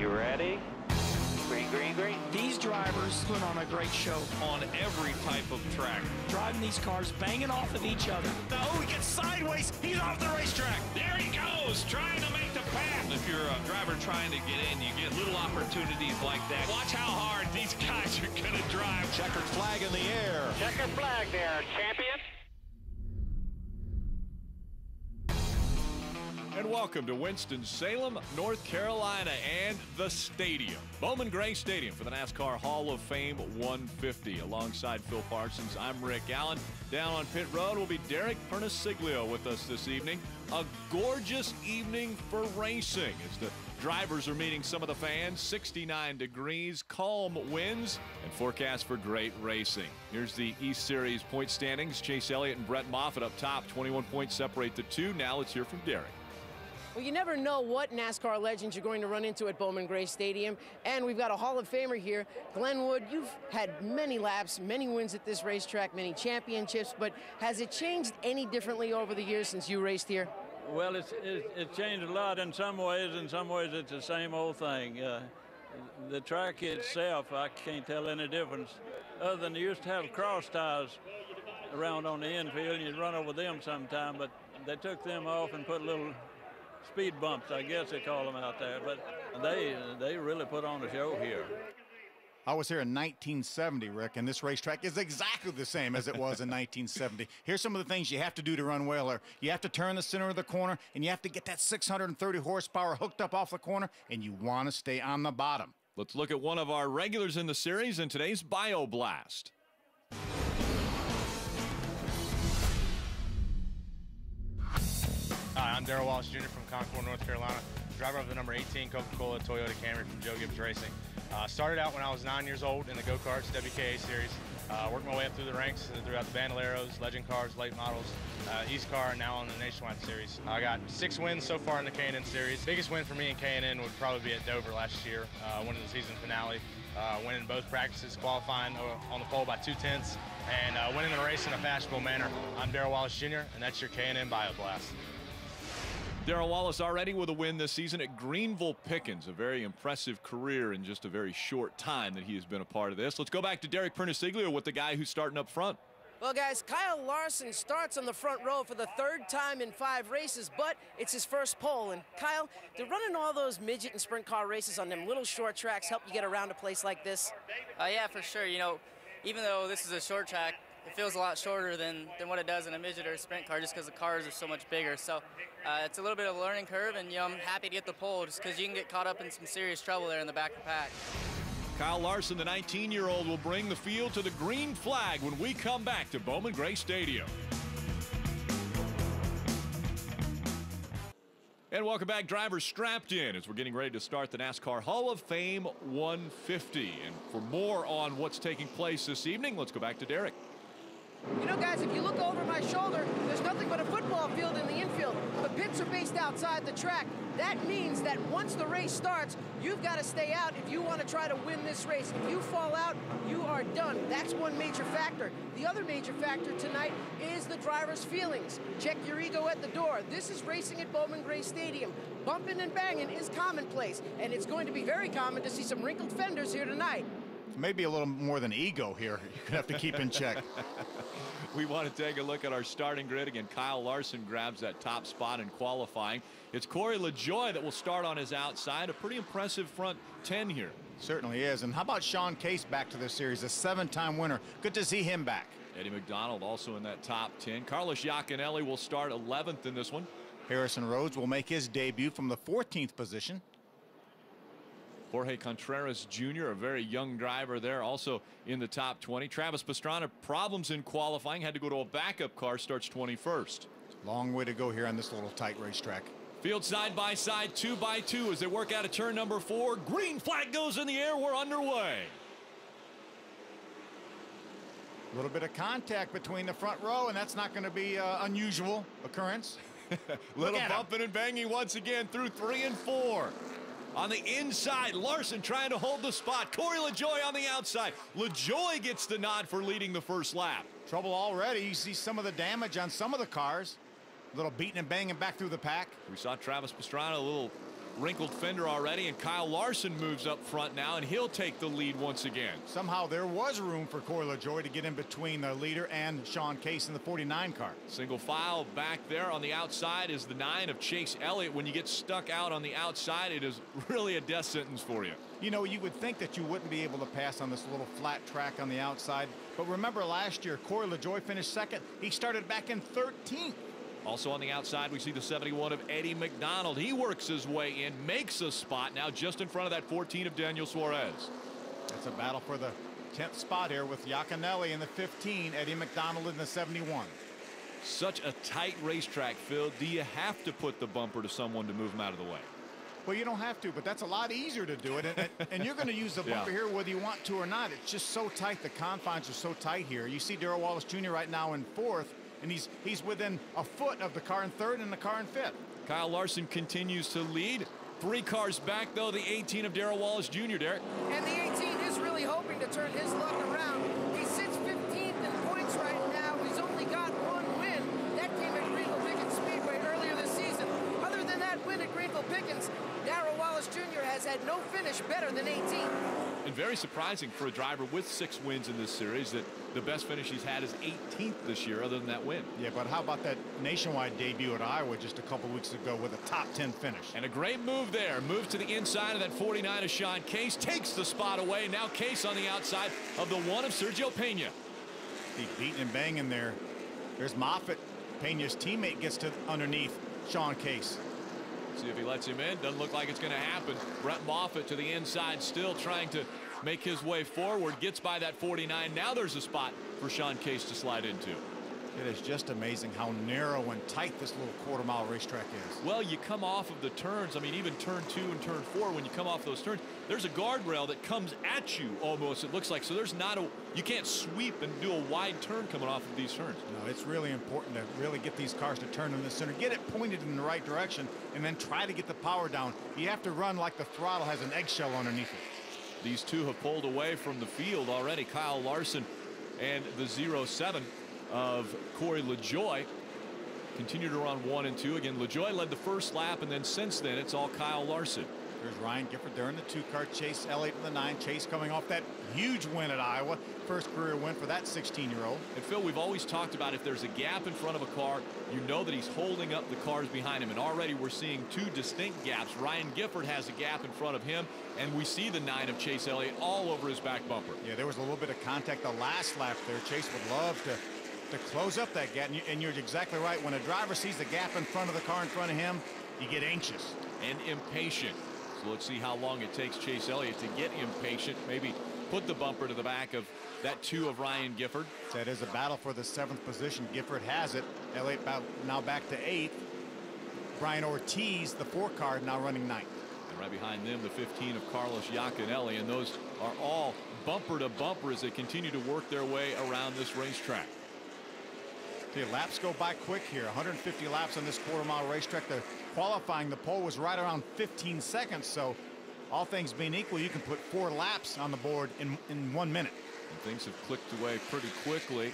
You ready? Green, green, green. These drivers put on a great show. On every type of track. Driving these cars, banging off of each other. Oh, he gets sideways. He's off the racetrack. There he goes, trying to make the pass. If you're a driver trying to get in, you get little opportunities like that. Watch how hard these guys are going to drive. Checkered flag in the air. Checkered flag there, champion. And welcome to Winston-Salem, North Carolina, and the stadium. Bowman-Gray Stadium for the NASCAR Hall of Fame 150. Alongside Phil Parsons, I'm Rick Allen. Down on pit road will be Derek Pernissiglio with us this evening. A gorgeous evening for racing as the drivers are meeting some of the fans. 69 degrees, calm winds, and forecast for great racing. Here's the East Series point standings. Chase Elliott and Brett Moffitt up top. 21 points separate the two. Now let's hear from Derek. Well, you never know what NASCAR legends you're going to run into at Bowman-Gray Stadium, and we've got a Hall of Famer here. Glenwood, you've had many laps, many wins at this racetrack, many championships, but has it changed any differently over the years since you raced here? Well, it's changed a lot in some ways. In some ways, it's the same old thing. The track itself, I can't tell any difference, other than you used to have cross ties around on the infield, and you'd run over them sometime, but they took them off and put little speed bumps, I guess they call them out there, but they really put on a show here. I was here in 1970, Rick, and this racetrack is exactly the same as it was in 1970. Here's some of the things you have to do to run well. You have to turn the center of the corner, and you have to get that 630 horsepower hooked up off the corner, and you want to stay on the bottom. Let's look at one of our regulars in the series in today's Bio Blast. Hi, I'm Darrell Wallace Jr. from Concord, North Carolina, driver of the number 18 Coca-Cola Toyota Camry from Joe Gibbs Racing. Started out when I was 9 years old in the go-karts WKA series. Worked my way up through the ranks throughout the Bandoleros, Legend Cars, Late Models, East Car, and now on the Nationwide series. I got 6 wins so far in the K&N series. Biggest win for me in K&N would probably be at Dover last year, winning the season finale, winning both practices, qualifying on the pole by 2/10, and winning the race in a fashionable manner. I'm Darrell Wallace Jr., and that's your K&N Bio Blast. Darrell Wallace already with a win this season at Greenville Pickens. A very impressive career in just a very short time that he has been a part of this. Let's go back to Derek Pernissiglio with the guy who's starting up front. Well, guys, Kyle Larson starts on the front row for the 3rd time in 5 races, but it's his first pole. And Kyle, did running all those midget and sprint car races on them little short tracks help you get around a place like this? Yeah, for sure. You know, even though this is a short track, it feels a lot shorter than what it does in a midget or a sprint car just because the cars are so much bigger. So it's a little bit of a learning curve, and I'm happy to get the pole just because you can get caught up in some serious trouble there in the back of the pack. Kyle Larson, the 19-year-old, will bring the field to the green flag when we come back to Bowman-Gray Stadium. And welcome back, drivers strapped in as we're getting ready to start the NASCAR Hall of Fame 150. And for more on what's taking place this evening, let's go back to Derek. You know, guys, if you look over my shoulder, there's nothing but a football field in the infield. The pits are based outside the track. That means that once the race starts, you've got to stay out if you want to try to win this race. If you fall out, you are done. That's one major factor. The other major factor tonight is the driver's feelings. Check your ego at the door. This is racing at Bowman-Gray Stadium. Bumping and banging is commonplace, and it's going to be very common to see some wrinkled fenders here tonight. Maybe a little more than ego here. You're going to have to keep in check. We want to take a look at our starting grid. Again, Kyle Larson grabs that top spot in qualifying. It's Corey LaJoie that will start on his outside. A pretty impressive front 10 here. Certainly is. And how about Sean Case back to this series, a 7-time winner? Good to see him back. Eddie McDonald also in that top 10. Carlos Iaconelli will start 11th in this one. Harrison Rhodes will make his debut from the 14th position. Jorge Contreras Jr., a very young driver there, also in the top 20. Travis Pastrana, problems in qualifying, had to go to a backup car, starts 21st. Long way to go here on this little tight racetrack. Field side by side, 2 by 2 as they work out of turn number 4. Green flag goes in the air. We're underway. A little bit of contact between the front row, and that's not going to be unusual occurrence. Little bumping and banging once again through 3 and 4. On the inside, Larson trying to hold the spot. Corey LaJoie on the outside. LaJoie gets the nod for leading the first lap. Trouble already. You see some of the damage on some of the cars. A little beating and banging back through the pack. We saw Travis Pastrana a little wrinkled fender already, and Kyle Larson moves up front now, and he'll take the lead once again. Somehow there was room for Corey LaJoie to get in between the leader and Sean Case in the 49 car. Single file back there on the outside is the 9 of Chase Elliott. When you get stuck out on the outside, it is really a death sentence for you. You know, you would think that you wouldn't be able to pass on this little flat track on the outside, but remember last year, Corey LaJoie finished second. He started back in 13th. Also on the outside, we see the 71 of Eddie McDonald. He works his way in, makes a spot now just in front of that 14 of Daniel Suarez. That's a battle for the 10th spot here with Iaconelli in the 15, Eddie McDonald in the 71. Such a tight racetrack, Phil. Do you have to put the bumper to someone to move him out of the way? Well, you don't have to, but that's a lot easier to do it. And you're going to use the bumper here whether you want to or not. It's just so tight. The confines are so tight here. You see Darrell Wallace Jr. right now in 4th. And he's within a foot of the car in 3rd and the car in 5th. Kyle Larson continues to lead. 3 cars back, though, the 18 of Darrell Wallace Jr., Derek. And the 18 is really hoping to turn his luck around. He sits 15th in points right now. He's only got 1 win. That came at Greenville Pickens Speedway earlier this season. Other than that win at Greenville Pickens, Darrell Wallace Jr. has had no finish better than 18. And very surprising for a driver with 6 wins in this series that the best finish he's had is 18th this year other than that win. Yeah, but how about that nationwide debut at Iowa just a couple weeks ago with a top 10 finish? And a great move there. Move to the inside of that 49 of Sean Case. Takes the spot away. Now Case on the outside of the 1 of Sergio Pena. He's beating and banging there. There's Moffitt. Pena's teammate gets to underneath Sean Case. See if he lets him in. Doesn't look like it's going to happen. Brett Moffitt to the inside, still trying to make his way forward. Gets by that 49. Now there's a spot for Sean Case to slide into. It is just amazing how narrow and tight this little quarter-mile racetrack is. Well, you come off of the turns. I mean, even turn 2 and turn 4, when you come off those turns, there's a guardrail that comes at you almost, it looks like. So there's not a, you can't sweep and do a wide turn coming off of these turns. No, it's really important to really get these cars to turn in the center, get it pointed in the right direction, and then try to get the power down. You have to run like the throttle has an eggshell underneath it. These two have pulled away from the field already. Kyle Larson and the 07 of Corey LaJoie continue to run 1 and 2. Again, LaJoie led the first lap, and then since then it's all Kyle Larson. There's Ryan Gifford there in the 2 car. Chase Elliott in the 9. Chase coming off that huge win at Iowa. First career win for that 16-year-old. And Phil, we've always talked about if there's a gap in front of a car, you know that he's holding up the cars behind him. And already we're seeing 2 distinct gaps. Ryan Gifford has a gap in front of him, and we see the 9 of Chase Elliott all over his back bumper. Yeah, there was a little bit of contact the last lap there. Chase would love to close up that gap, and you're exactly right. When a driver sees the gap in front of the car in front of him, you get anxious and impatient. So let's see how long it takes Chase Elliott to get impatient, maybe put the bumper to the back of that 2 of Ryan Gifford. That is a battle for the 7th position. Gifford has it. Elliott now back to 8th. Brian Ortiz, the 4 car, now running 9th. And right behind them, the 15 of Carlos Iaconelli, and those are all bumper to bumper as they continue to work their way around this racetrack. Okay, laps go by quick here. 150 laps on this quarter-mile racetrack. The qualifying, the pole was right around 15 seconds. So all things being equal, you can put 4 laps on the board in 1 minute. And things have clicked away pretty quickly.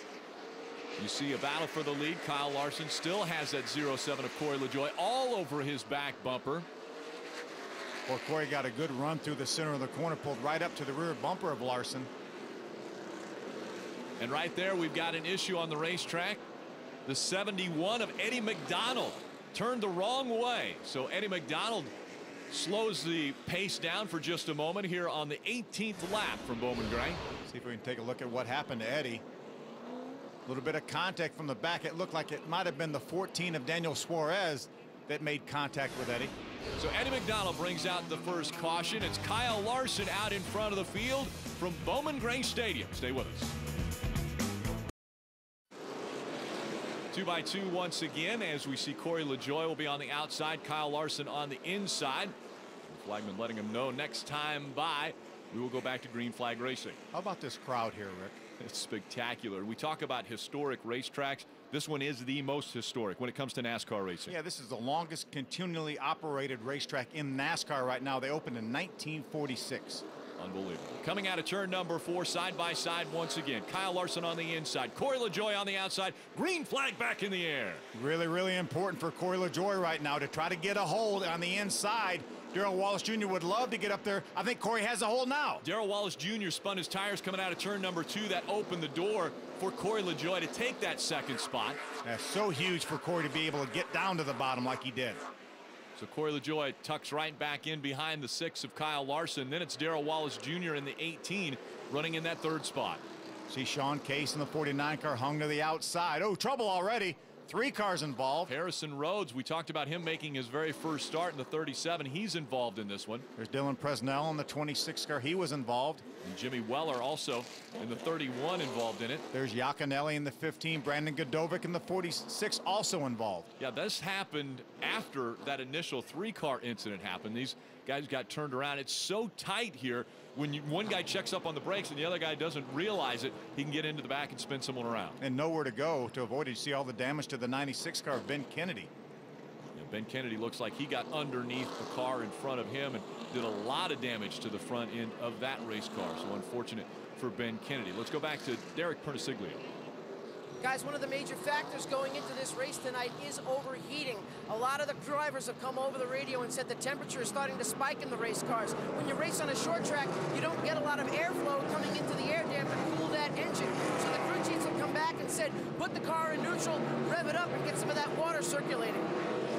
You see a battle for the lead. Kyle Larson still has that 07 of Corey LaJoie all over his back bumper. Well, Corey got a good run through the center of the corner, pulled right up to the rear bumper of Larson. And right there, we've got an issue on the racetrack. The 71 of Eddie McDonald turned the wrong way. So Eddie McDonald slows the pace down for just a moment here on the 18th lap from Bowman-Gray. See if we can take a look at what happened to Eddie. A little bit of contact from the back. It looked like it might have been the 14 of Daniel Suarez that made contact with Eddie. So Eddie McDonald brings out the first caution. It's Kyle Larson out in front of the field from Bowman-Gray Stadium. Stay with us. 2x2 once again as we see Corey LaJoie will be on the outside, Kyle Larson on the inside. The flagman letting him know next time by we will go back to green flag racing. How about this crowd here, Rick? It's spectacular. We talk about historic racetracks. This one is the most historic when it comes to NASCAR racing. Yeah, this is the longest continually operated racetrack in NASCAR right now. They opened in 1946. Unbelievable. Coming out of turn number 4, side by side once again. Kyle Larson on the inside, Corey LaJoie on the outside. Green flag back in the air. Really, really important for Corey LaJoie right now to try to get a hold on the inside. Darrell Wallace Jr. would love to get up there. I think Corey has a hole now. Darrell Wallace Jr. spun his tires coming out of turn number 2. That opened the door for Corey LaJoie to take that second spot. That's so huge for Corey to be able to get down to the bottom like he did. So Corey LaJoie tucks right back in behind the 6 of Kyle Larson. Then it's Darrell Wallace Jr. in the 18 running in that 3rd spot. See Sean Case in the 49 car hung to the outside. Oh, trouble already. 3 cars involved. Harrison Rhodes, we talked about him making his very first start in the 37. He's involved in this one. There's Dylan Presnell in the 26 car. He was involved. And Jimmy Weller also in the 31 involved in it. There's Yaconelli in the 15. Brandon Godovic in the 46 also involved. Yeah, this happened after that initial 3-car incident happened. These guys got turned around. It's so tight here. When one guy checks up on the brakes and the other guy doesn't realize it, he can get into the back and spin someone around. And nowhere to go to avoid it. You see all the damage to the 96 car of Ben Kennedy. Yeah, Ben Kennedy looks like he got underneath the car in front of him and did a lot of damage to the front end of that race car. So unfortunate for Ben Kennedy. Let's go back to Derek Pernissiglio. Guys, one of the major factors going into this race tonight is overheating. A lot of the drivers have come over the radio and said the temperature is starting to spike in the race cars. When you race on a short track, you don't get a lot of airflow coming into the air dam to cool that engine. So the crew chiefs have come back and said, put the car in neutral, rev it up, and get some of that water circulating.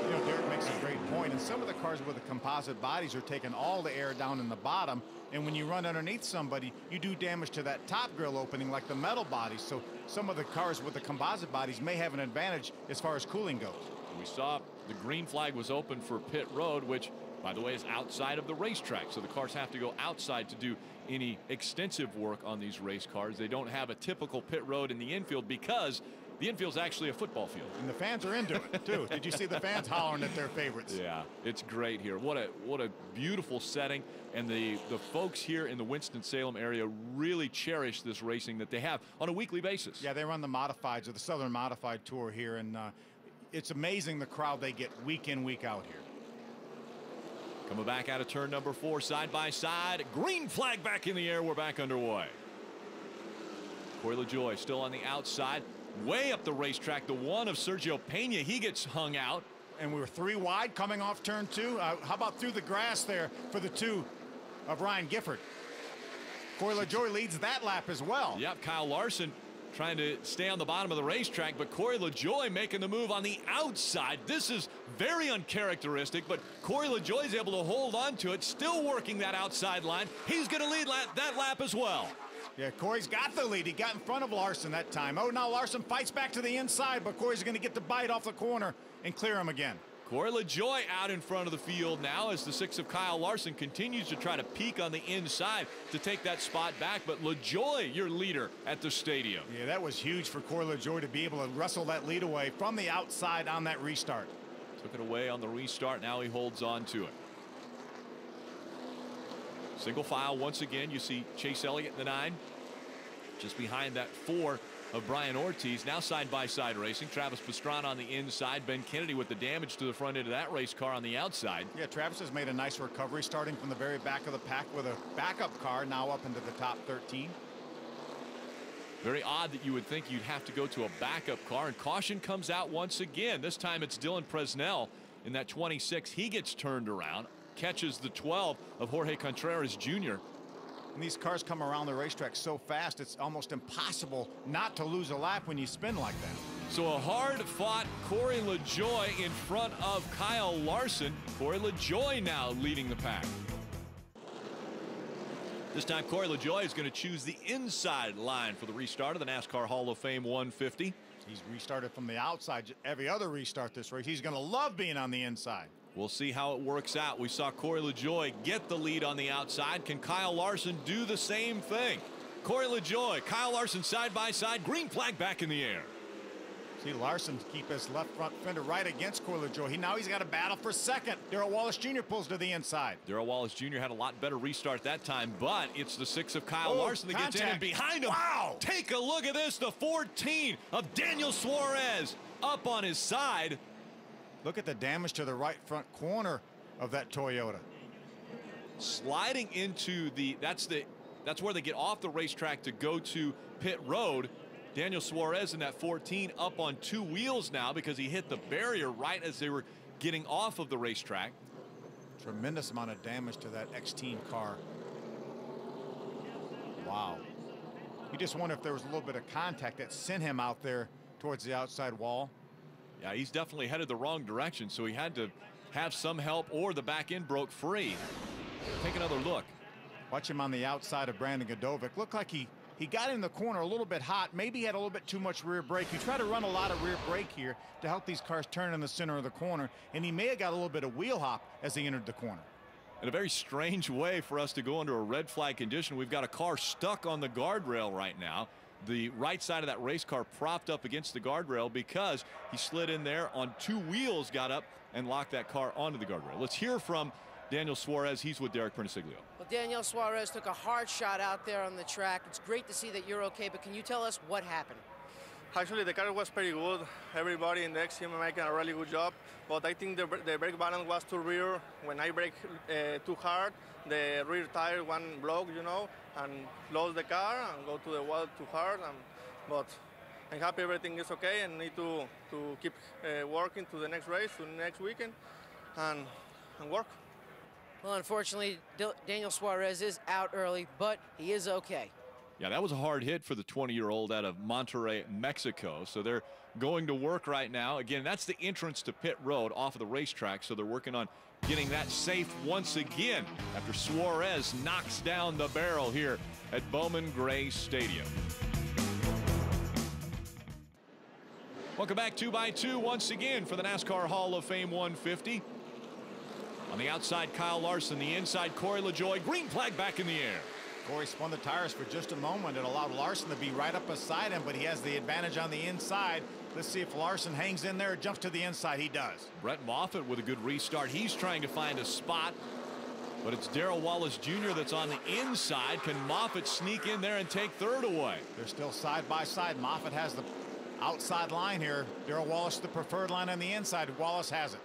You know, Derek makes a great point, and some of the cars with the composite bodies are taking all the air down in the bottom, and when you run underneath somebody, you do damage to that top grill opening like the metal bodies. So some of the cars with the composite bodies may have an advantage as far as cooling goes. We saw the green flag was open for pit road, which, by the way, is outside of the racetrack. So the cars have to go outside to do any extensive work on these race cars. They don't have a typical pit road in the infield because the infield's actually a football field. And the fans are into it, too. Did you see the fans hollering at their favorites? Yeah, it's great here. What a beautiful setting. And the folks here in the Winston-Salem area really cherish this racing that they have on a weekly basis. Yeah, they run the modifieds or the Southern Modified Tour here, and it's amazing the crowd they get week in, week out here. Coming back out of turn number 4, side by side. Green flag back in the air. We're back underway. Corey LaJoie still on the outside. Way up the racetrack, the 1 of Sergio Pena. He gets hung out. And we were 3 wide coming off turn 2. How about through the grass there for the 2 of Ryan Gifford? Corey LaJoie leads that lap as well. Yep, Kyle Larson trying to stay on the bottom of the racetrack, but Corey LaJoie making the move on the outside. This is very uncharacteristic, but Corey LaJoie is able to hold on to it, still working that outside line. He's going to lead that lap as well. Yeah, Corey's got the lead. He got in front of Larson that time. Oh, now Larson fights back to the inside, but Corey's going to get the bite off the corner and clear him again. Corey LaJoie out in front of the field now as the 6 of Kyle Larson continues to try to peek on the inside to take that spot back. But LaJoie, your leader at the stadium. Yeah, that was huge for Corey LaJoie to be able to wrestle that lead away from the outside on that restart. Took it away on the restart. Now he holds on to it. Single file once again. You see Chase Elliott in the 9. Just behind that 4 of Brian Ortiz. Now side-by-side racing. Travis Pastrana on the inside. Ben Kennedy with the damage to the front end of that race car on the outside. Yeah, Travis has made a nice recovery starting from the very back of the pack with a backup car now up into the top 13. Very odd that you would think you'd have to go to a backup car, and caution comes out once again. This time it's Dylan Presnell in that 26. He gets turned around, catches the 12 of Jorge Contreras Jr. And these cars come around the racetrack so fast, it's almost impossible not to lose a lap when you spin like that. So a hard-fought Corey LaJoie in front of Kyle Larson. Corey LaJoie now leading the pack. This time Corey LaJoie is going to choose the inside line for the restart of the NASCAR Hall of Fame 150. He's restarted from the outside every other restart this race. He's going to love being on the inside. We'll see how it works out. We saw Corey LaJoie get the lead on the outside. Can Kyle Larson do the same thing? Corey LaJoie, Kyle Larson side by side. Green flag back in the air. See Larson keep his left front fender right against Corey LaJoie. Now he's got a battle for second. Darrell Wallace Jr. pulls to the inside. Darrell Wallace Jr. had a lot better restart that time, but it's the 6 of Kyle Larson that gets in and behind him. Wow! Take a look at this. The 14 of Daniel Suarez up on his side. Look at the damage to the right front corner of that Toyota. Sliding into that's where they get off the racetrack to go to pit road. Daniel Suarez in that 14 up on 2 wheels now because he hit the barrier right as they were getting off of the racetrack. Tremendous amount of damage to that X-Team car. Wow. You just wonder if there was a little bit of contact that sent him out there towards the outside wall. Yeah, he's definitely headed the wrong direction, so he had to have some help, or the back end broke free. Take another look. Watch him on the outside of Brandon Godovic. Looked like he got in the corner a little bit hot. Maybe he had a little bit too much rear brake. You try to run a lot of rear brake here to help these cars turn in the center of the corner, and he may have got a little bit of wheel hop as he entered the corner. In a very strange way for us to go under a red flag condition. We've got a car stuck on the guardrail right now. The right side of that race car propped up against the guardrail because he slid in there on two wheels, got up and locked that car onto the guardrail. Let's hear from Daniel Suarez. He's with Derek Perniciglio. Well, Daniel Suarez took a hard shot out there on the track. It's great to see that you're okay, but can you tell us what happened? Actually, the car was pretty good. Everybody in the X team making a really good job, but I think the brake balance was too rear. When I brake too hard, the rear tire one broke, you know, and lost the car and go to the wall too hard. But I'm happy everything is okay, and need to keep working to the next race, to the next weekend, and work. Well, unfortunately, Daniel Suarez is out early, but he is okay. Yeah, that was a hard hit for the 20-year-old out of Monterrey, Mexico. So they're going to work right now. Again, that's the entrance to pit road off of the racetrack. So they're working on getting that safe once again after Suarez knocks down the barrel here at Bowman-Gray Stadium. Welcome back 2x2 once again for the NASCAR Hall of Fame 150. On the outside, Kyle Larson. The inside, Corey LaJoie. Green flag back in the air. Corey spun the tires for just a moment. It allowed Larson to be right up beside him, but he has the advantage on the inside. Let's see if Larson hangs in there or jumps to the inside. He does. Brett Moffitt with a good restart. He's trying to find a spot, but it's Darrell Wallace Jr. that's on the inside. Can Moffitt sneak in there and take third away? They're still side by side. Moffitt has the outside line here. Darrell Wallace the preferred line on the inside. Wallace has it.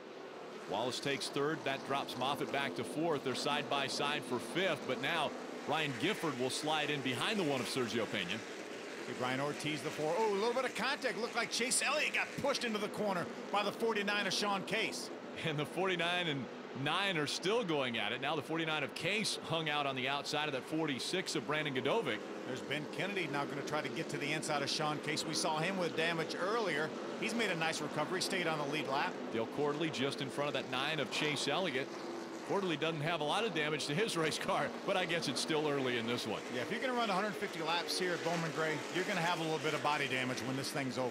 Wallace takes third. That drops Moffitt back to fourth. They're side by side for fifth, but now Ryan Gifford will slide in behind the one of Sergio Pena. Brian Ortiz the four. Oh, a little bit of contact. Looked like Chase Elliott got pushed into the corner by the 49 of Sean Case. And the 49 and 9 are still going at it. Now the 49 of Case hung out on the outside of that 46 of Brandon Godovic. There's Ben Kennedy now going to try to get to the inside of Sean Case. We saw him with damage earlier. He's made a nice recovery, stayed on the lead lap. Dale Quarterly just in front of that 9 of Chase Elliott. Quarterly doesn't have a lot of damage to his race car, but I guess it's still early in this one. Yeah, if you're going to run 150 laps here at Bowman-Gray, you're going to have a little bit of body damage when this thing's over.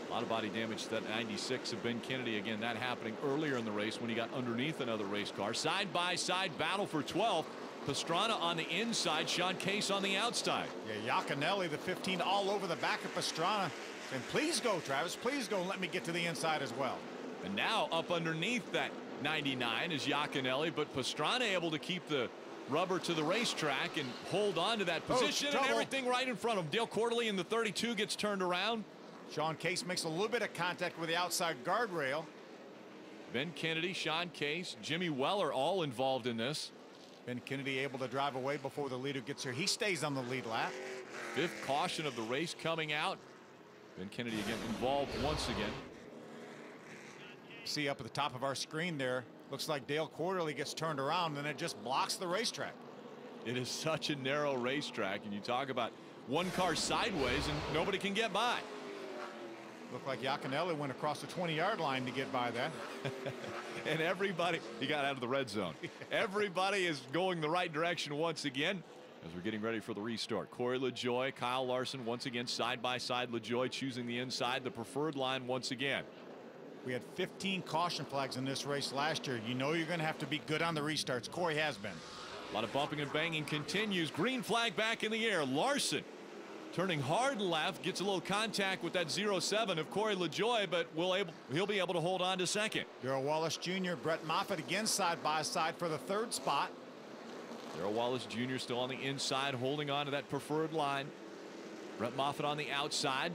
A lot of body damage to that 96 of Ben Kennedy. Again, that happening earlier in the race when he got underneath another race car. Side-by-side battle for 12th. Pastrana on the inside, Sean Case on the outside. Yeah, Iaconelli, the 15, all over the back of Pastrana. And please go, Travis, please go and let me get to the inside as well. And now up underneath that 99 is Iaconelli, but Pastrana able to keep the rubber to the racetrack and hold on to that position, and everything right in front of him. Dale Quarterly in the 32 gets turned around. Sean Case makes a little bit of contact with the outside guardrail. Ben Kennedy, Sean Case, Jimmy Weller all involved in this. Ben Kennedy able to drive away before the leader gets here. He stays on the lead lap. Fifth caution of the race coming out. Ben Kennedy again involved once again. See up at the top of our screen there, looks like Dale Quarterly gets turned around and it just blocks the racetrack. It is such a narrow racetrack, and you talk about one car sideways and nobody can get by. Looked like Iaconelli went across the 20-yard line to get by that. And everybody, he got out of the red zone. Everybody is going the right direction once again as we're getting ready for the restart. Corey LaJoie, Kyle Larson once again side by side. LaJoie choosing the inside, the preferred line once again. We had 15 caution flags in this race last year. You know you're going to have to be good on the restarts. Corey has been. A lot of bumping and banging continues. Green flag back in the air. Larson turning hard left, gets a little contact with that 07 of Corey LaJoie, but he'll be able to hold on to second. Darrell Wallace Jr., Brett Moffitt again side by side for the third spot. Darrell Wallace Jr. still on the inside, holding on to that preferred line. Brett Moffitt on the outside.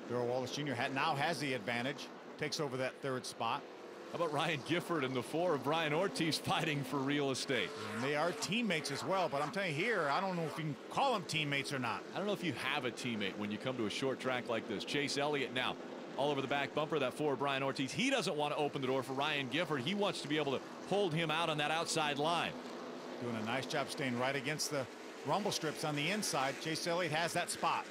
Darrell Wallace Jr. now has the advantage, takes over that third spot. How about Ryan Gifford and the 4 of Brian Ortiz fighting for real estate? And they are teammates as well, but I'm telling you here, I don't know if you can call them teammates or not. I don't know if you have a teammate when you come to a short track like this. Chase Elliott now all over the back bumper, that for Brian Ortiz. He doesn't want to open the door for Ryan Gifford. He wants to be able to hold him out on that outside line. Doing a nice job staying right against the rumble strips on the inside. Chase Elliott has that spot.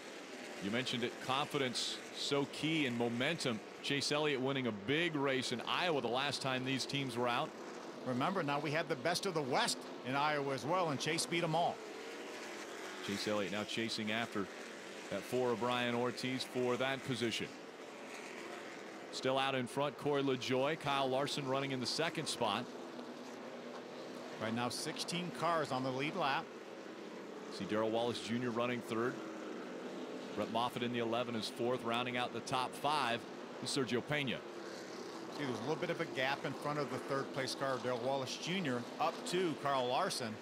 You mentioned it, confidence so key, and momentum. Chase Elliott winning a big race in Iowa the last time these teams were out. Remember, now we had the best of the West in Iowa as well, and Chase beat them all. Chase Elliott now chasing after that for Brian Ortiz for that position. Still out in front, Corey LaJoie. Kyle Larson running in the second spot. Right now 16 cars on the lead lap. See Darrell Wallace Jr. running third. Brett Moffitt in the 11 is fourth. Rounding out the top 5 is Sergio Pena. See, there's a little bit of a gap in front of the third place car, Darrell Wallace Jr. up to Kyle Larson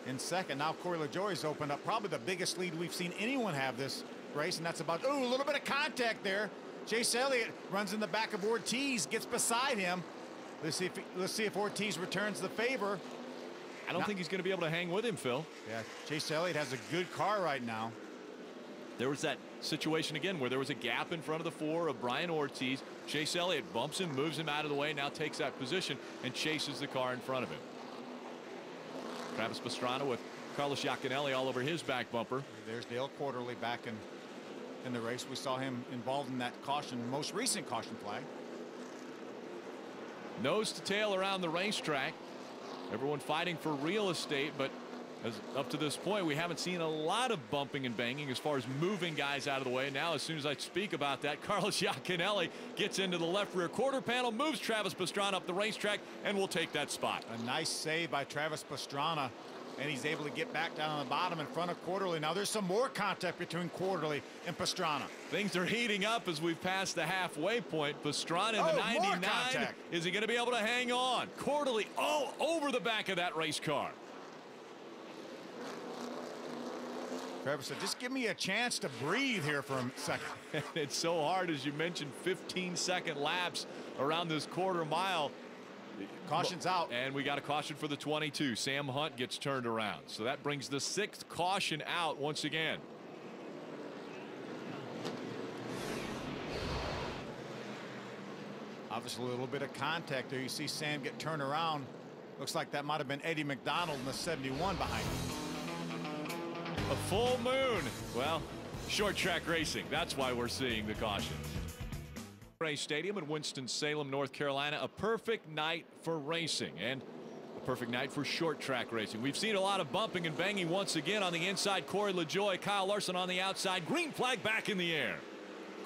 in second. Now Corey LaJoie's opened up probably the biggest lead we've seen anyone have this race, and that's about a little bit of contact there. Chase Elliott runs in the back of Ortiz, gets beside him. Let's see if Ortiz returns the favor. I don't think he's going to be able to hang with him, Phil. Yeah, Chase Elliott has a good car right now. There was that situation again where there was a gap in front of the 4 of Brian Ortiz. Chase Elliott bumps him, moves him out of the way, now takes that position and chases the car in front of him. Travis Pastrana with Carlos Giaconelli all over his back bumper. There's Dale Quarterly back in the race. We saw him involved in that caution, most recent caution flag. Nose to tail around the racetrack. Everyone fighting for real estate, but up to this point, we haven't seen a lot of bumping and banging as far as moving guys out of the way. Now, as soon as I speak about that, Carlos Giaconelli gets into the left rear quarter panel, moves Travis Pastrana up the racetrack, and will take that spot. A nice save by Travis Pastrana, and he's able to get back down on the bottom in front of Quarterly. Now, there's some more contact between Quarterly and Pastrana. Things are heating up as we've passed the halfway point. Pastrana in the 99. Is he going to be able to hang on? Quarterly all over the back of that race car. Travis said, just give me a chance to breathe here for a second. It's so hard, as you mentioned, 15-second laps around this quarter mile. Caution's out. And we got a caution for the 22. Sam Hunt gets turned around. So that brings the 6th caution out once again. Obviously a little bit of contact there. You see Sam get turned around. Looks like that might have been Eddie McDonald in the 71 behind him. A full moon. Well, short track racing. That's why we're seeing the caution. Bowman-Gray Stadium in Winston-Salem, North Carolina. A perfect night for racing and a perfect night for short track racing. We've seen a lot of bumping and banging once again on the inside. Corey LaJoie, Kyle Larson on the outside. Green flag back in the air.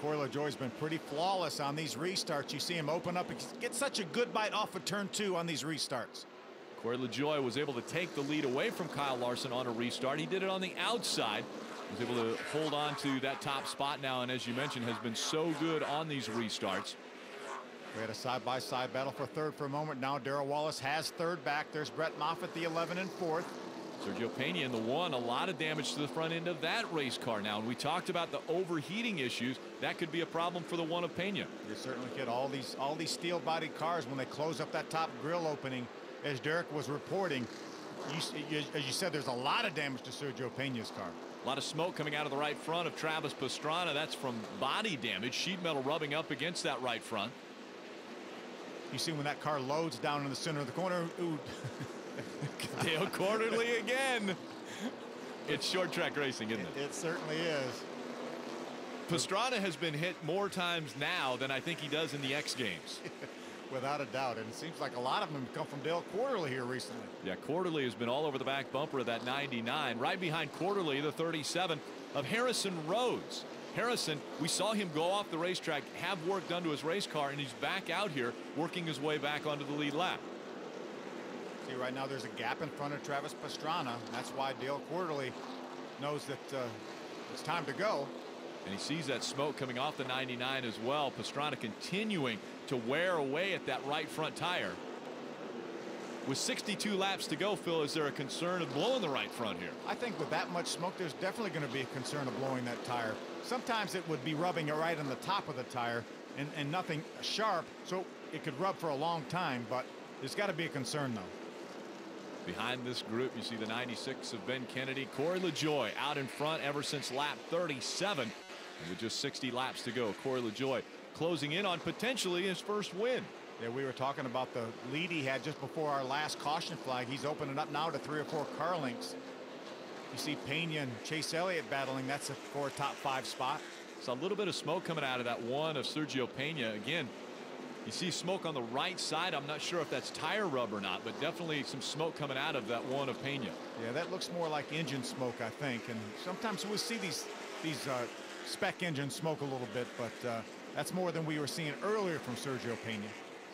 Corey LaJoie's been pretty flawless on these restarts. You see him open up and get such a good bite off of turn 2 on these restarts. Corey LaJoie was able to take the lead away from Kyle Larson on a restart. He did it on the outside. Was able to hold on to that top spot now, and as you mentioned, has been so good on these restarts. We had a side-by-side battle for third for a moment. Now Darrell Wallace has third back. There's Brett Moffitt, the 11 and 4th. Sergio Pena in the 1. A lot of damage to the front end of that race car now. And we talked about the overheating issues. That could be a problem for the 1 of Pena. You certainly could. All these steel-bodied cars, when they close up that top grill opening, as Derek was reporting, as you said, there's a lot of damage to Sergio Pena's car. A lot of smoke coming out of the right front of Travis Pastrana. That's from body damage. Sheet metal rubbing up against that right front. You see when that car loads down in the center of the corner. Ooh. Dale Quarterly again. It's short track racing, isn't it? It certainly is. Pastrana has been hit more times now than I think he does in the X Games. Without a doubt, and it seems like a lot of them come from Dale Quarterly here recently. Yeah, Quarterly has been all over the back bumper of that 99. Right behind Quarterly, the 37 of Harrison Rhodes. Harrison, we saw him go off the racetrack, have work done to his race car, and he's back out here working his way back onto the lead lap. See, right now there's a gap in front of Travis Pastrana. That's why Dale Quarterly knows that it's time to go. And he sees that smoke coming off the 99 as well. Pastrana continuing to wear away at that right front tire. With 62 laps to go, Phil, is there a concern of blowing the right front here? I think with that much smoke, there's definitely going to be a concern of blowing that tire. Sometimes it would be rubbing it right on the top of the tire and nothing sharp, so it could rub for a long time, but there's got to be a concern, though. Behind this group, you see the 96 of Ben Kennedy. Corey LaJoie out in front ever since lap 37. And with just 60 laps to go, Corey LaJoie closing in on potentially his first win. Yeah, we were talking about the lead he had just before our last caution flag. He's opening up now to 3 or 4 car lengths. You see Pena and Chase Elliott battling. That's for a top 5 spot. So a little bit of smoke coming out of that one of Sergio Pena. Again, you see smoke on the right side. I'm not sure if that's tire rub or not, but definitely some smoke coming out of that one of Pena. Yeah, that looks more like engine smoke, I think. And sometimes we'll see these spec engines smoke a little bit, but that's more than we were seeing earlier from Sergio Pena.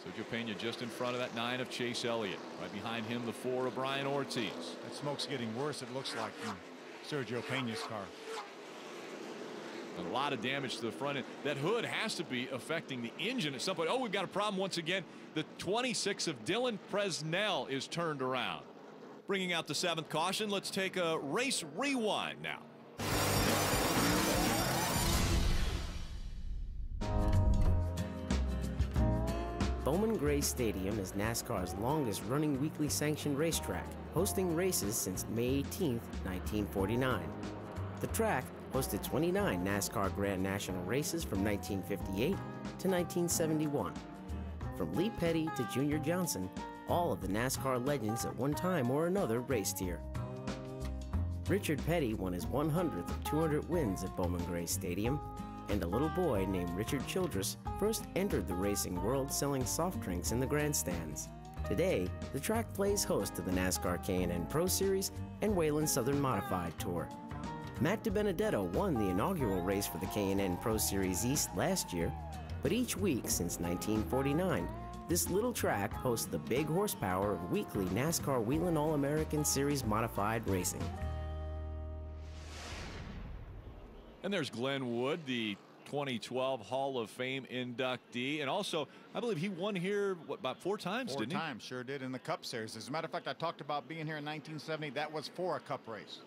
Sergio Pena just in front of that 9 of Chase Elliott. Right behind him, the 4 of Brian Ortiz. That smoke's getting worse, it looks like, from Sergio Pena's car. A lot of damage to the front end. That hood has to be affecting the engine at some point. Oh, we've got a problem once again. The 26 of Dylan Presnell is turned around. Bringing out the 7th caution. Let's take a race rewind now. Bowman-Gray Stadium is NASCAR's longest running weekly sanctioned racetrack, hosting races since May 18, 1949. The track hosted 29 NASCAR Grand National races from 1958 to 1971. From Lee Petty to Junior Johnson, all of the NASCAR legends at one time or another raced here. Richard Petty won his 100th of 200 wins at Bowman-Gray Stadium, and a little boy named Richard Childress first entered the racing world selling soft drinks in the grandstands. Today, the track plays host to the NASCAR K&N Pro Series and Whelen Southern Modified Tour. Matt DiBenedetto won the inaugural race for the K&N Pro Series East last year, but each week since 1949, this little track hosts the big horsepower of weekly NASCAR Whelen All-American Series Modified racing. And there's Glenn Wood, the 2012 Hall of Fame inductee. And also, I believe he won here, what, about 4 times, didn't he? 4 times, sure did, in the Cup Series. As a matter of fact, I talked about being here in 1970. That was for a Cup race.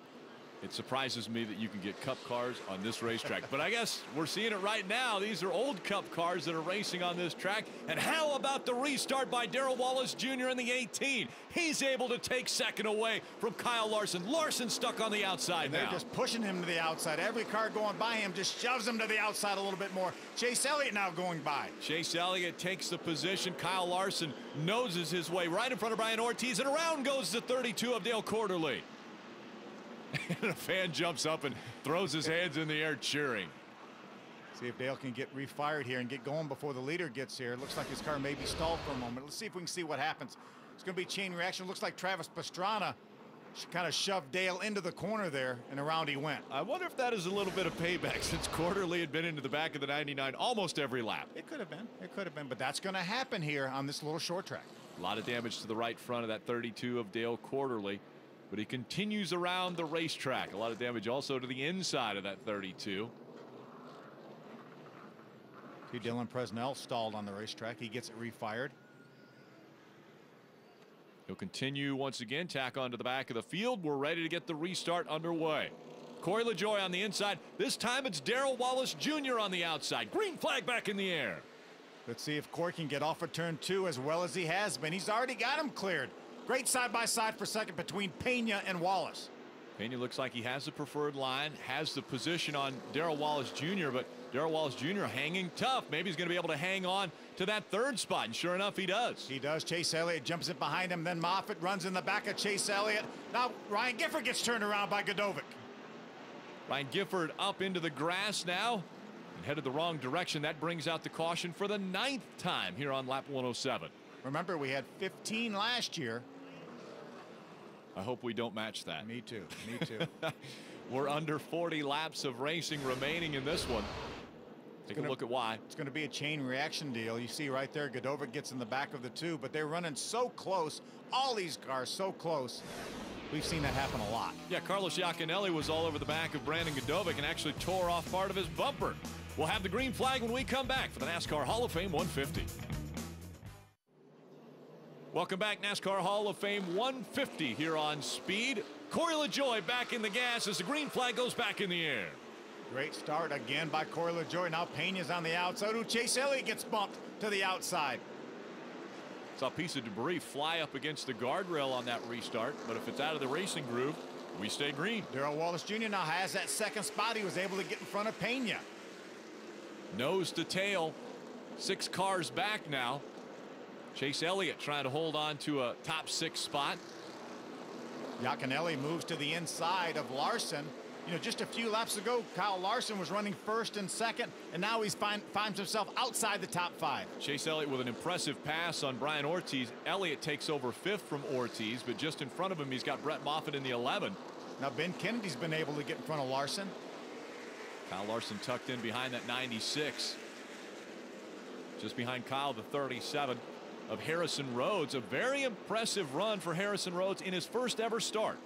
It surprises me that you can get Cup cars on this racetrack. But I guess we're seeing it right now. These are old Cup cars that are racing on this track. And how about the restart by Darrell Wallace Jr. in the 18? He's able to take second away from Kyle Larson. Larson stuck on the outside and they're now. just pushing him to the outside. Every car going by him just shoves him to the outside a little bit more. Chase Elliott now going by. Chase Elliott takes the position. Kyle Larson noses his way right in front of Brian Ortiz. And around goes the 32 of Dale Quarterly. And a fan jumps up and throws his hands in the air cheering. See if Dale can get refired here and get going before the leader gets here. Looks like his car may be stalled for a moment. Let's see if we can see what happens. It's going to be chain reaction. Looks like Travis Pastrana kind of shoved Dale into the corner there, and around he went. I wonder if that is a little bit of payback since Quarterly had been into the back of the 99 almost every lap. It could have been. It could have been. But that's going to happen here on this little short track. A lot of damage to the right front of that 32 of Dale Quarterly. But he continues around the racetrack. A lot of damage also to the inside of that 32. See Dylan Presnell stalled on the racetrack. He gets it refired. He'll continue once again, tack onto the back of the field. We're ready to get the restart underway. Corey LaJoie on the inside. This time it's Darrell Wallace Jr. on the outside. Green flag back in the air. Let's see if Corey can get off of turn 2 as well as he has been. He's already got him cleared. Great side-by-side for second between Pena and Wallace. Pena looks like he has the preferred line, has the position on Darrell Wallace Jr., but Darrell Wallace Jr. hanging tough. Maybe he's going to be able to hang on to that 3rd spot, and sure enough, he does. He does. Chase Elliott jumps in behind him, then Moffitt runs in the back of Chase Elliott. Now Ryan Gifford gets turned around by Godovic. Ryan Gifford up into the grass now and headed the wrong direction. That brings out the caution for the 9th time here on lap 107. Remember, we had 15 last year. I hope we don't match that. Me too. Me too. We're under 40 laps of racing remaining in this one. Take a look at why. It's going to be a chain reaction deal. You see right there, Godovic gets in the back of the 2, but they're running so close. All these cars so close. We've seen that happen a lot. Yeah, Carlos Iaconelli was all over the back of Brandon Godovic and actually tore off part of his bumper. We'll have the green flag when we come back for the NASCAR Hall of Fame 150. Welcome back, NASCAR Hall of Fame 150 here on Speed. Corey LaJoie back in the gas as the green flag goes back in the air. Great start again by Corey LaJoie. Now Pena's on the outside. Ooh, Chase Elliott gets bumped to the outside. Saw a piece of debris fly up against the guardrail on that restart, but if it's out of the racing groove, we stay green. Darrell Wallace Jr. now has that 2nd spot. He was able to get in front of Pena. Nose to tail. 6 cars back now. Chase Elliott trying to hold on to a top 6 spot. Yaconelli moves to the inside of Larson. You know, just a few laps ago, Kyle Larson was running first and second, and now he finds himself outside the top 5. Chase Elliott with an impressive pass on Brian Ortiz. Elliott takes over 5th from Ortiz, but just in front of him, he's got Brett Moffitt in the 11. Now, Ben Kennedy's been able to get in front of Larson. Kyle Larson tucked in behind that 96. Just behind Kyle, the 37 of Harrison Rhodes. A very impressive run for Harrison Rhodes in his first ever start.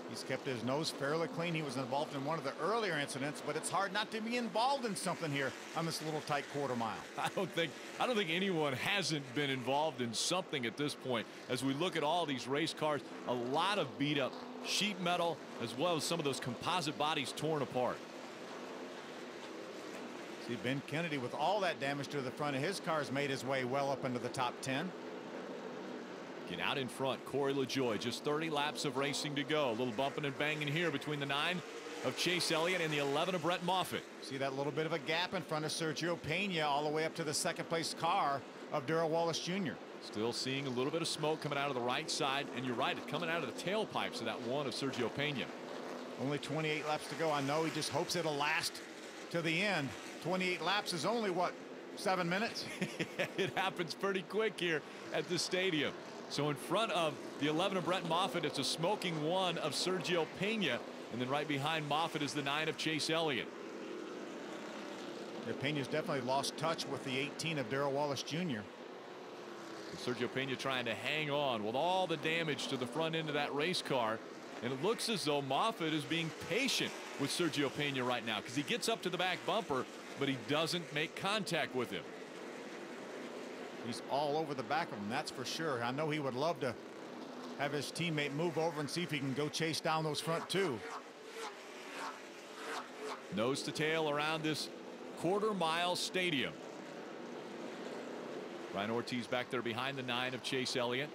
He's kept his nose fairly clean. He was involved in one of the earlier incidents, but it's hard not to be involved in something here on this little tight quarter mile. I don't think anyone hasn't been involved in something at this point. As we look at all these race cars, a lot of beat up sheet metal, as well as some of those composite bodies torn apart. See, Ben Kennedy, with all that damage to the front of his car, has made his way well up into the top 10. Get out in front, Corey LaJoie, just 30 laps of racing to go. A little bumping and banging here between the 9 of Chase Elliott and the 11 of Brett Moffitt. See that little bit of a gap in front of Sergio Pena all the way up to the second place car of Darrell Wallace Jr. Still seeing a little bit of smoke coming out of the right side, and you're right, it's coming out of the tailpipes of that one of Sergio Pena. Only 28 laps to go. I know he just hopes it'll last to the end. 28 laps is only, what, 7 minutes? It happens pretty quick here at the stadium. So in front of the 11 of Brett Moffitt, it's a smoking 1 of Sergio Pena. And then right behind Moffitt is the 9 of Chase Elliott. Yeah, Pena's definitely lost touch with the 18 of Darrell Wallace Jr. And Sergio Pena trying to hang on with all the damage to the front end of that race car. And it looks as though Moffitt is being patient with Sergio Pena right now, because he gets up to the back bumper, but he doesn't make contact with him. He's all over the back of him, that's for sure. I know he would love to have his teammate move over and see if he can go chase down those front 2. Nose to tail around this quarter-mile stadium. Brian Ortiz back there behind the 9 of Chase Elliott.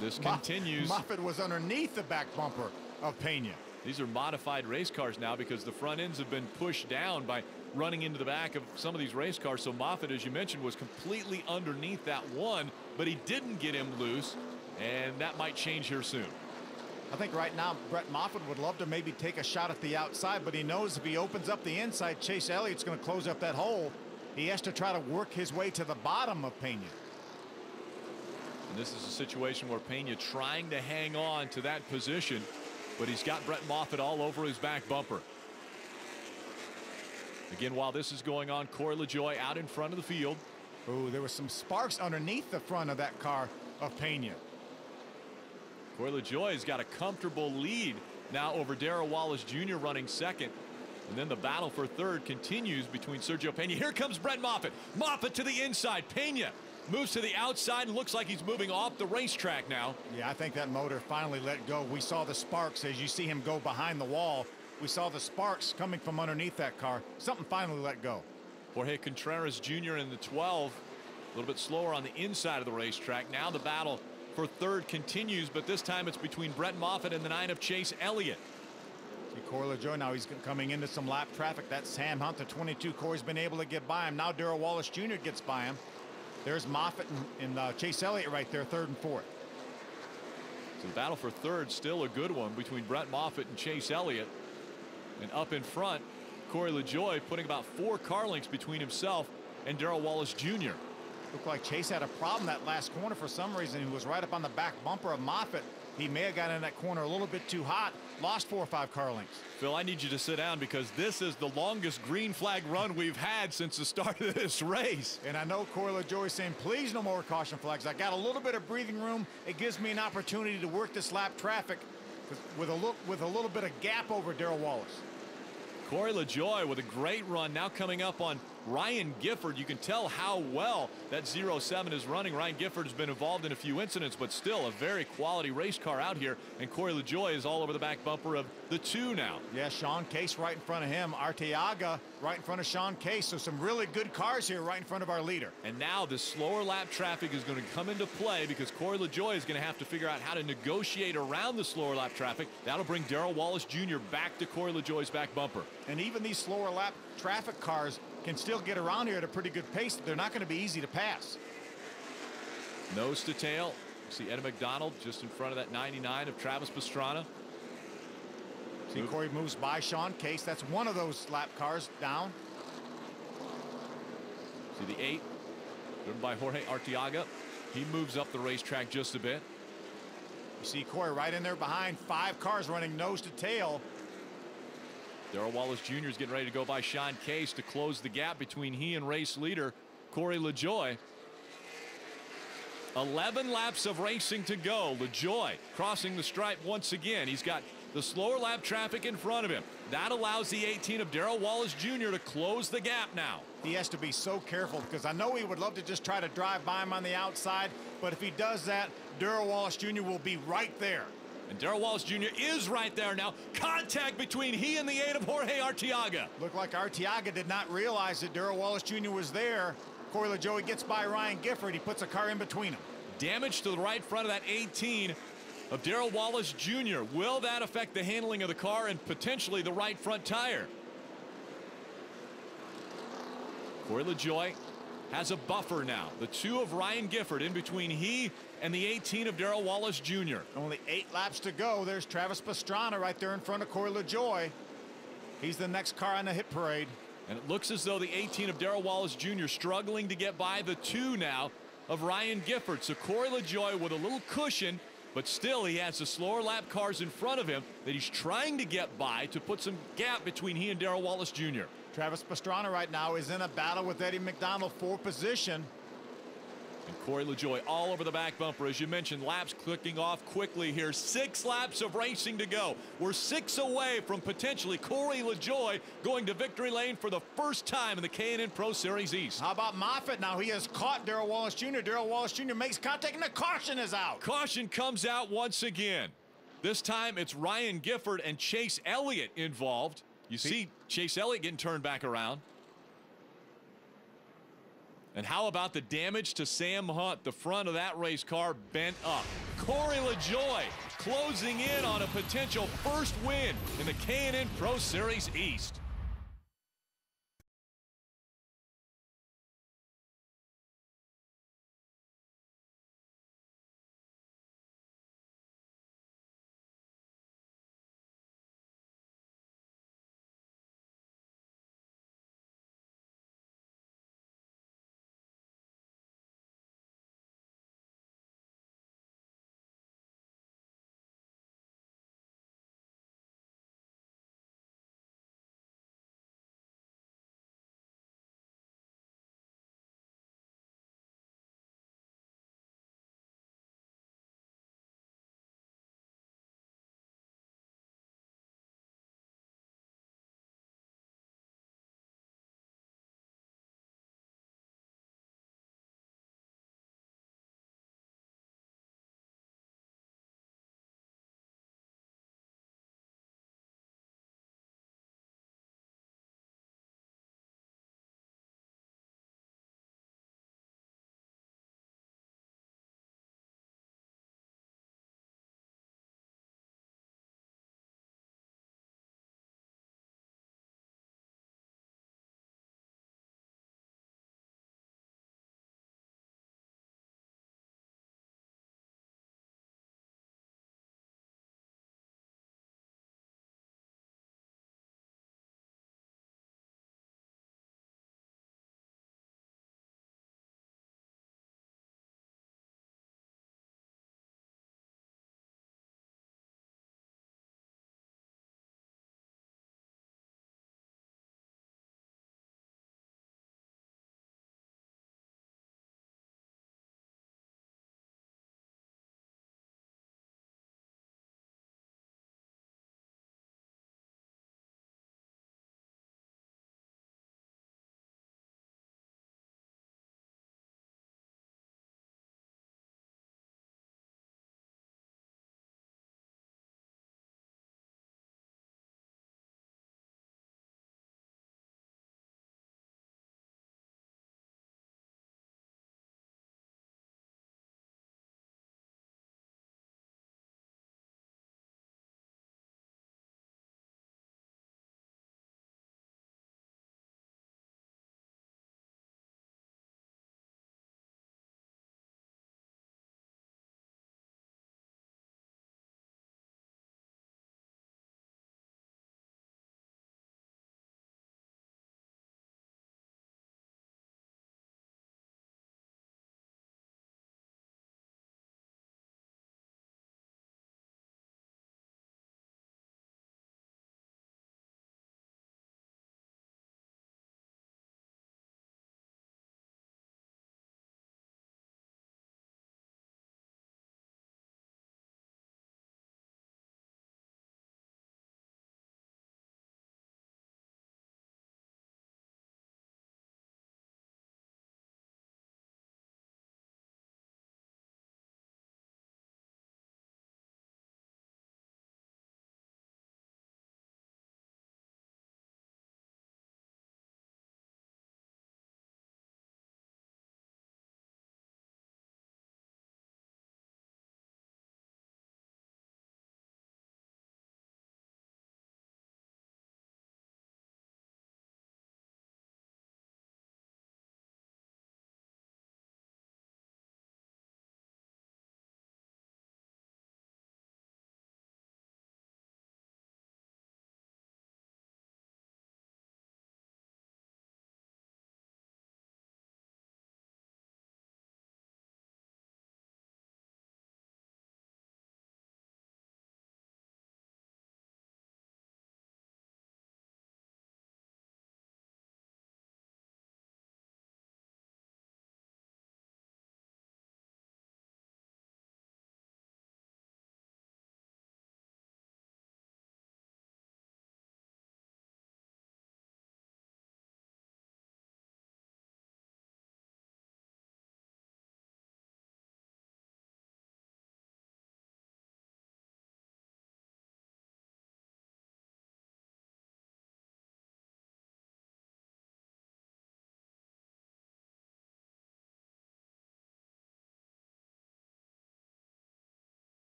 This continues. Moffitt was underneath the back bumper of Pena. These are modified race cars now because the front ends have been pushed down by running into the back of some of these race cars. So Moffitt, as you mentioned, was completely underneath that one, but he didn't get him loose, and that might change here soon. I think right now Brett Moffitt would love to maybe take a shot at the outside, but he knows if he opens up the inside, Chase Elliott's going to close up that hole. He has to try to work his way to the bottom of Pena. And this is a situation where Pena trying to hang on to that position, but he's got Brett Moffitt all over his back bumper. Again, while this is going on, Corey LaJoie out in front of the field. Oh, there was some sparks underneath the front of that car of Pena. Corey LaJoie has got a comfortable lead now over Darrell Wallace Jr. running second. And then the battle for third continues between Sergio Pena. Here comes Brett Moffitt. Moffitt to the inside. Pena moves to the outside and looks like he's moving off the racetrack now. Yeah, I think that motor finally let go. We saw the sparks as you see him go behind the wall. We saw the sparks coming from underneath that car. Something finally let go. Jorge Contreras Jr. in the 12, a little bit slower on the inside of the racetrack. Now the battle for third continues, but this time it's between Brett Moffitt and the 9 of Chase Elliott. See Corey LaJoie now, he's coming into some lap traffic. That's Sam Hunt, the 22. Corey's been able to get by him. Now Darrell Wallace Jr. gets by him. There's Moffitt and Chase Elliott right there, third and fourth. So the battle for third still a good one between Brett Moffitt and Chase Elliott. And up in front, Corey LaJoie putting about 4 car lengths between himself and Darrell Wallace Jr. Looked like Chase had a problem that last corner for some reason. He was right up on the back bumper of Moffitt. He may have got in that corner a little bit too hot, lost 4 or 5 car lengths. Phil, I need you to sit down because this is the longest green flag run we've had since the start of this race. And I know Corey LaJoie is saying, please no more caution flags. I got a little bit of breathing room. It gives me an opportunity to work this lap traffic with a little bit of gap over Darrell Wallace. Corey LaJoie with a great run now coming up on Ryan Gifford. You can tell how well that 07 is running. Ryan Gifford has been involved in a few incidents, but still a very quality race car out here. And Corey LaJoie is all over the back bumper of the 2 now. Yeah, Sean Case right in front of him. Arteaga right in front of Sean Case. So some really good cars here right in front of our leader. And now the slower lap traffic is going to come into play because Corey LaJoie is going to have to figure out how to negotiate around the slower lap traffic. That'll bring Darrell Wallace Jr. back to Corey LaJoie's back bumper. And even these slower lap traffic cars can still get around here at a pretty good pace. They're not going to be easy to pass. Nose to tail. See Eddie McDonald just in front of that 99 of Travis Pastrana. See Corey moves by Sean Case. That's one of those lap cars down. See the 8 driven by Jorge Arteaga. He moves up the racetrack just a bit. You see Corey right in there behind. 5 cars running nose to tail. Darrell Wallace Jr. is getting ready to go by Sean Case to close the gap between he and race leader Corey LaJoie. 11 laps of racing to go. LaJoie crossing the stripe once again. He's got the slower lap traffic in front of him. That allows the 18 of Darrell Wallace Jr. to close the gap now. He has to be so careful because I know he would love to just try to drive by him on the outside, but if he does that, Darrell Wallace Jr. will be right there. And Darrell Wallace Jr. is right there now. Contact between he and the 8 of Jorge Arteaga. Looked like Arteaga did not realize that Darrell Wallace Jr. was there. Corey LaJoie gets by Ryan Gifford. He puts a car in between them. Damage to the right front of that 18 of Darrell Wallace Jr. Will that affect the handling of the car and potentially the right front tire? Corey LaJoie has a buffer now. The 2 of Ryan Gifford in between he and the 18 of Darrell Wallace Jr. Only 8 laps to go. There's Travis Pastrana right there in front of Corey LaJoie. He's the next car on the hit parade. And it looks as though the 18 of Darrell Wallace Jr. struggling to get by the 2 now of Ryan Gifford. So Corey LaJoie with a little cushion, but still he has the slower lap cars in front of him that he's trying to get by to put some gap between he and Darrell Wallace Jr. Travis Pastrana right now is in a battle with Eddie McDonald for position. And Corey LaJoie all over the back bumper. As you mentioned, laps clicking off quickly here. 6 laps of racing to go. We're 6 away from potentially Corey LaJoie going to victory lane for the first time in the K&N Pro Series East. How about Moffitt now? He has caught Darrell Wallace Jr. Darrell Wallace Jr. makes contact and the caution is out. Caution comes out once again. This time it's Ryan Gifford and Chase Elliott involved. You see Chase Elliott getting turned back around. And how about the damage to Sam Hunt? The front of that race car bent up. Corey LaJoie closing in on a potential first win in the K&N Pro Series East.